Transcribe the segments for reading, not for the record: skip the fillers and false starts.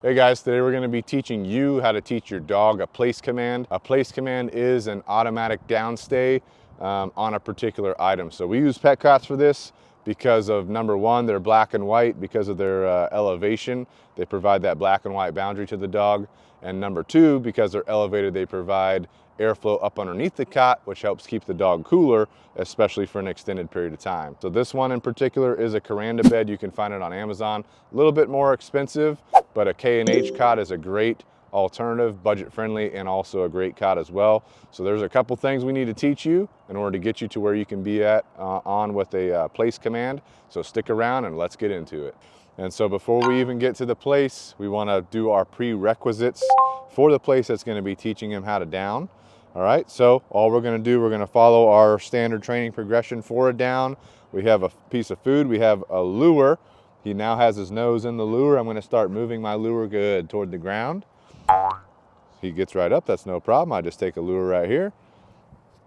Hey guys, today we're going to be teaching you how to teach your dog a place command. A place command is an automatic downstay on a particular item. So we use pet cots for this because of number one, they're black and white because of their elevation. They provide that black and white boundary to the dog. And number two, because they're elevated, they provide airflow up underneath the cot, which helps keep the dog cooler, especially for an extended period of time. So this one in particular is a Kuranda bed. You can find it on Amazon. A little bit more expensive, but a K&H cot is a great alternative, budget friendly, and also a great cot as well. So there's a couple things we need to teach you in order to get you to where you can be at on with a place command. So stick around and let's get into it. And so before we even get to the place, we want to do our prerequisites for the place that's going to be teaching him how to down. All right, so all we're going to do, we're going to follow our standard training progression for a down. We have a piece of food, we have a lure. He now has his nose in the lure. I'm going to start moving my lure good toward the ground. He gets right up, that's no problem. I just take a lure right here.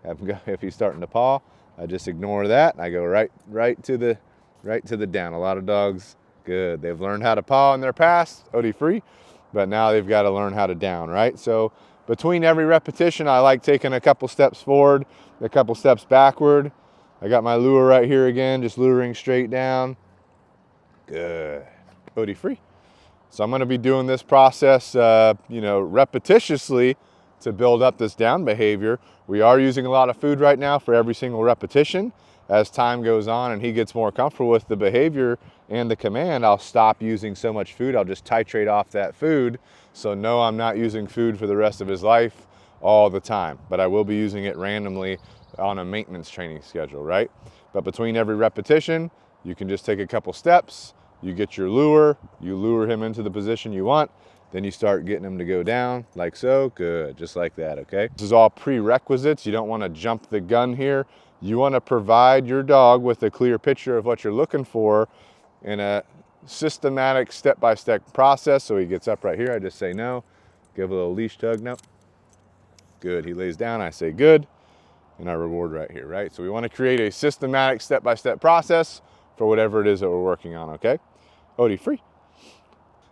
Have him go, if he's starting to paw, I just ignore that. I go right to the down. A lot of dogs, good. They've learned how to paw in their past, OD free, but now they've got to learn how to down, right? So between every repetition, I like taking a couple steps forward, a couple steps backward. I got my lure right here again, just luring straight down. Good, OD free. So I'm gonna be doing this process, repetitiously to build up this down behavior. We are using a lot of food right now for every single repetition. As time goes on and he gets more comfortable with the behavior and the command, I'll stop using so much food. I'll just titrate off that food. So no, I'm not using food for the rest of his life all the time, but I will be using it randomly on a maintenance training schedule, right? But between every repetition, you can just take a couple steps, you get your lure, you lure him into the position you want, then you start getting him to go down like so, good, just like that, okay? This is all prerequisites. You don't wanna jump the gun here. You wanna provide your dog with a clear picture of what you're looking for in a systematic step-by-step process. So he gets up right here, I just say no, give a little leash tug, no. Good, he lays down, I say good, and I reward right here, right? So we wanna create a systematic step-by-step process for whatever it is that we're working on, okay? OD free.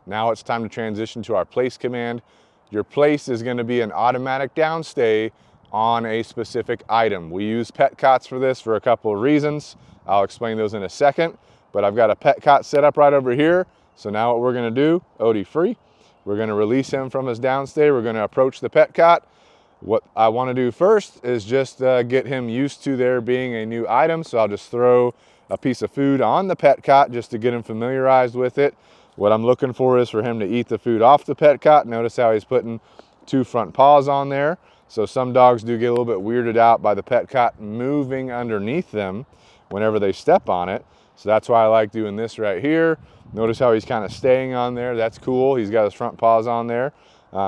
Now it's time to transition to our place command. Your place is gonna be an automatic downstay on a specific item. We use pet cots for this for a couple of reasons. I'll explain those in a second, but I've got a pet cot set up right over here. So now what we're gonna do, OD free, we're gonna release him from his downstay. We're gonna approach the pet cot. What I wanna do first is just get him used to there being a new item. So I'll just throw a piece of food on the pet cot just to get him familiarized with it. What I'm looking for is for him to eat the food off the pet cot. Notice how he's putting two front paws on there. So some dogs do get a little bit weirded out by the pet cot moving underneath them whenever they step on it. So that's why I like doing this right here. Notice how he's kind of staying on there. That's cool. He's got his front paws on there.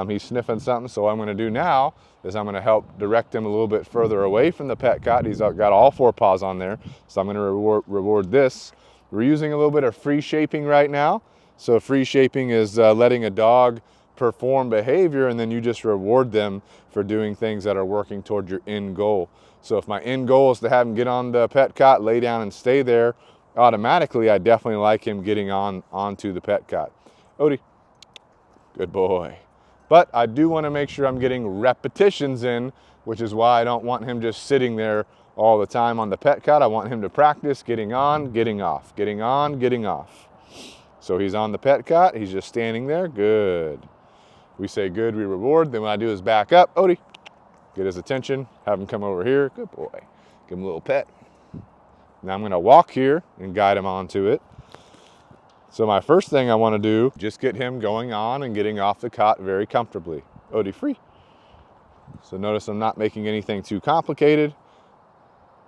He's sniffing something. So what I'm gonna do now is I'm gonna help direct him a little bit further away from the pet cot. He's got all four paws on there. So I'm gonna reward this. We're using a little bit of free shaping right now. So free shaping is letting a dog perform behavior and then you just reward them for doing things that are working toward your end goal. So if my end goal is to have him get on the pet cot, lay down and stay there, automatically I definitely like him getting onto the pet cot. Odie, good boy. But I do want to make sure I'm getting repetitions in, which is why I don't want him just sitting there all the time on the pet cot. I want him to practice getting on, getting off, getting on, getting off. So he's on the pet cot, he's just standing there, good. We say good, we reward. Then what I do is back up, Odie, get his attention, have him come over here, good boy. Give him a little pet. Now I'm gonna walk here and guide him onto it. So my first thing I wanna do, just get him going on and getting off the cot very comfortably. OD free. So notice I'm not making anything too complicated.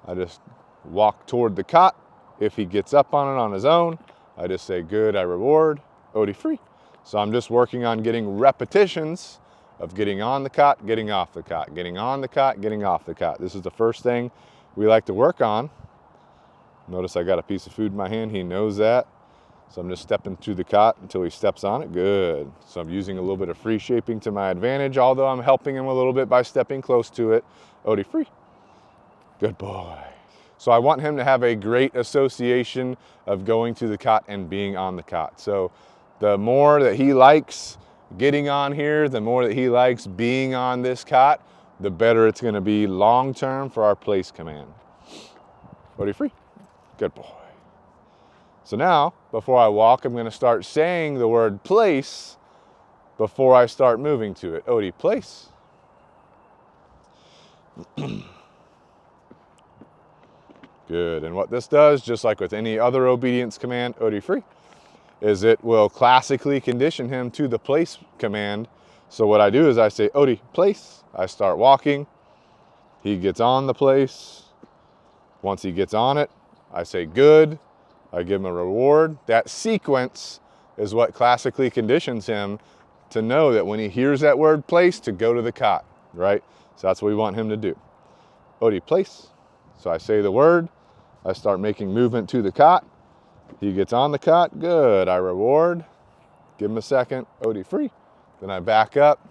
I just walk toward the cot. If he gets up on it on his own, I just say good, I reward, OD free. So I'm just working on getting repetitions of getting on the cot, getting off the cot, getting on the cot, getting off the cot. This is the first thing we like to work on. Notice I got a piece of food in my hand, he knows that. So I'm just stepping to the cot until he steps on it, good. So I'm using a little bit of free shaping to my advantage, although I'm helping him a little bit by stepping close to it. OD free, good boy. So I want him to have a great association of going to the cot and being on the cot. So The more that he likes getting on here, the more that he likes being on this cot, the better it's gonna be long-term for our place command. Odie free, good boy. So now, before I walk, I'm gonna start saying the word place before I start moving to it. Odie, place. Good, and what this does, just like with any other obedience command, Odie free, is it will classically condition him to the place command. So what I do is I say, Odie, place. I start walking. He gets on the place. Once he gets on it, I say good. I give him a reward. That sequence is what classically conditions him to know that when he hears that word place, to go to the cot, right? So that's what we want him to do. Odie, place. So I say the word. I start making movement to the cot. He gets on the cot, good. I reward, give him a second, Odie free. Then I back up.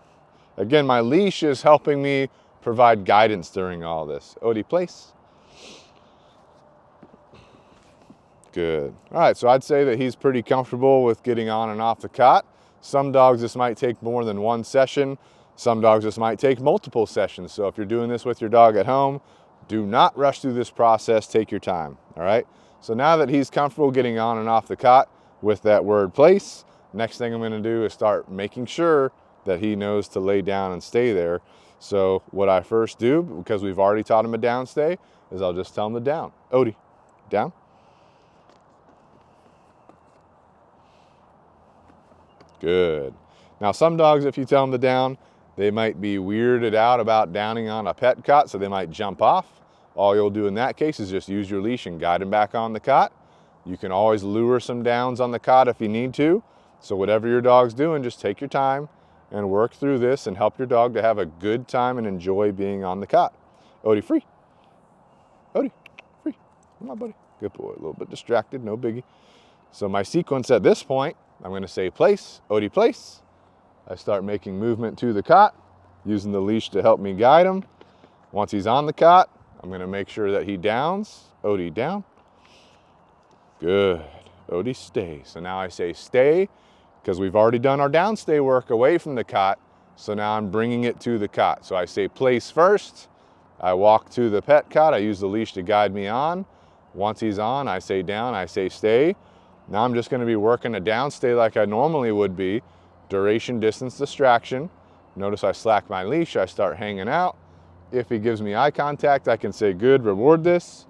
Again, my leash is helping me provide guidance during all this. Odie place. Good. All right, so I'd say that he's pretty comfortable with getting on and off the cot. Some dogs, this might take more than one session. Some dogs, this might take multiple sessions. So if you're doing this with your dog at home, do not rush through this process, take your time, all right? So now that he's comfortable getting on and off the cot with that word place, next thing I'm gonna do is start making sure that he knows to lay down and stay there. So what I first do, because we've already taught him a down stay, is I'll just tell him to down. Odie, down. Good. Now some dogs, if you tell them to down, they might be weirded out about downing on a pet cot, so they might jump off. All you'll do in that case is just use your leash and guide him back on the cot. You can always lure some downs on the cot if you need to. So whatever your dog's doing, just take your time and work through this and help your dog to have a good time and enjoy being on the cot. Odie free. Odie free. Come on, buddy. Good boy. A little bit distracted, no biggie. So my sequence at this point, I'm going to say place, Odie place. I start making movement to the cot, using the leash to help me guide him. Once he's on the cot, I'm gonna make sure that he downs. Odie down. Good. Odie stay. So now I say stay, because we've already done our down stay work away from the cot. So now I'm bringing it to the cot. So I say place first. I walk to the pet cot. I use the leash to guide me on. Once he's on, I say down, I say stay. Now I'm just gonna be working a down stay like I normally would be. Duration, distance, distraction. Notice I slack my leash, I start hanging out. If he gives me eye contact, I can say good, reward this.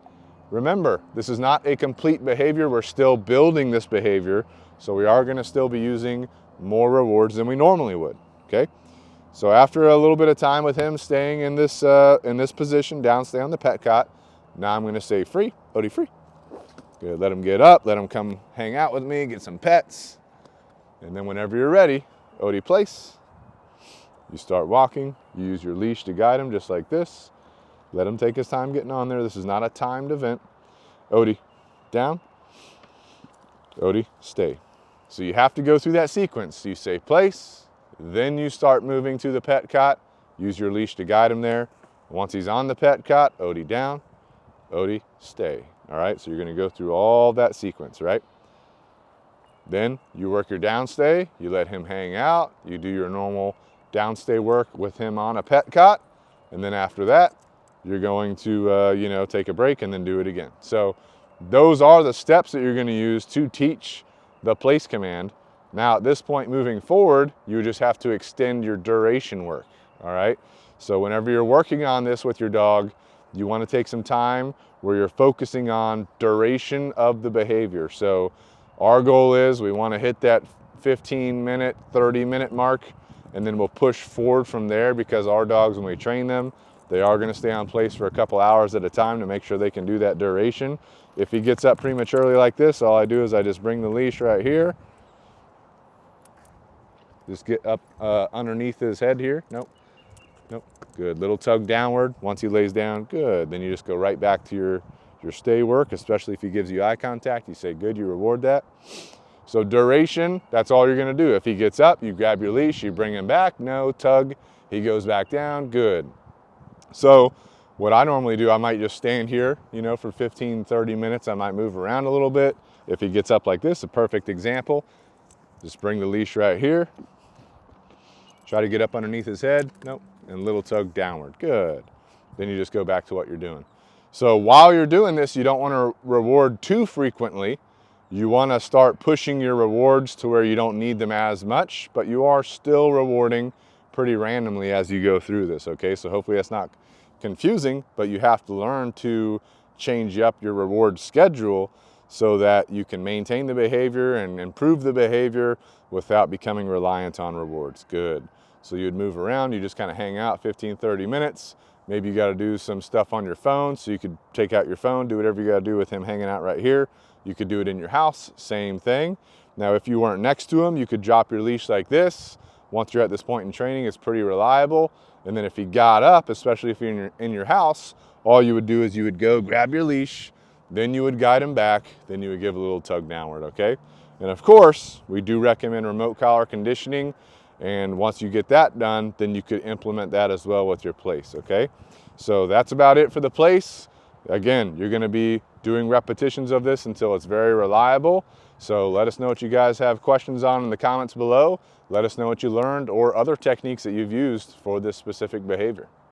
Remember, this is not a complete behavior. We're still building this behavior. So we are gonna still be using more rewards than we normally would, okay? So after a little bit of time with him staying in this position, down stay on the pet cot, now I'm gonna say free, Odie free. Good, let him get up, let him come hang out with me, get some pets. And then whenever you're ready, Odie place. You start walking, you use your leash to guide him just like this. Let him take his time getting on there. This is not a timed event. Odie, down. Odie, stay. So you have to go through that sequence. You say place, then you start moving to the pet cot. Use your leash to guide him there. Once he's on the pet cot, Odie down, Odie, stay. All right, so you're gonna go through all that sequence, right? Then you work your downstay, you let him hang out, you do your normal downstay work with him on a pet cot, and then after that, you're going to take a break and then do it again. So those are the steps that you're gonna use to teach the place command. Now at this point moving forward, you just have to extend your duration work, all right? So whenever you're working on this with your dog, you wanna take some time where you're focusing on duration of the behavior. So our goal is we want to hit that 15-minute, 30-minute mark, and then we'll push forward from there, because our dogs, when we train them, they are going to stay on place for a couple hours at a time to make sure they can do that duration. If he gets up prematurely like this, all I do is I just bring the leash right here. Just get up underneath his head here. Nope. Nope. Good. Little tug downward. Once he lays down, good. Then you just go right back to your stay work, especially if he gives you eye contact. You say good, you reward that. So duration, that's all you're gonna do. If he gets up, you grab your leash, you bring him back, no, tug, he goes back down, good. So what I normally do, I might just stand here, for 15, 30 minutes. I might move around a little bit. If he gets up like this, a perfect example. Just bring the leash right here. Try to get up underneath his head. Nope. And little tug downward. Good. Then you just go back to what you're doing. So while you're doing this, you don't want to reward too frequently. You want to start pushing your rewards to where you don't need them as much, but you are still rewarding pretty randomly as you go through this, okay? So hopefully that's not confusing, but you have to learn to change up your reward schedule so that you can maintain the behavior and improve the behavior without becoming reliant on rewards. Good. So you'd move around, you just kind of hang out 15, 30 minutes. Maybe you got to do some stuff on your phone, so you could take out your phone, do whatever you got to do with him hanging out right here. You could do it in your house, same thing. Now, if you weren't next to him, you could drop your leash like this. Once you're at this point in training, it's pretty reliable. And then if he got up, especially if you're in your house, all you would do is you would go grab your leash, then you would guide him back, then you would give a little tug downward, okay? And of course, we do recommend remote collar conditioning. And once you get that done, then you could implement that as well with your place, okay? So that's about it for the place. Again, you're gonna be doing repetitions of this until it's very reliable. So let us know what you guys have questions on in the comments below. Let us know what you learned or other techniques that you've used for this specific behavior.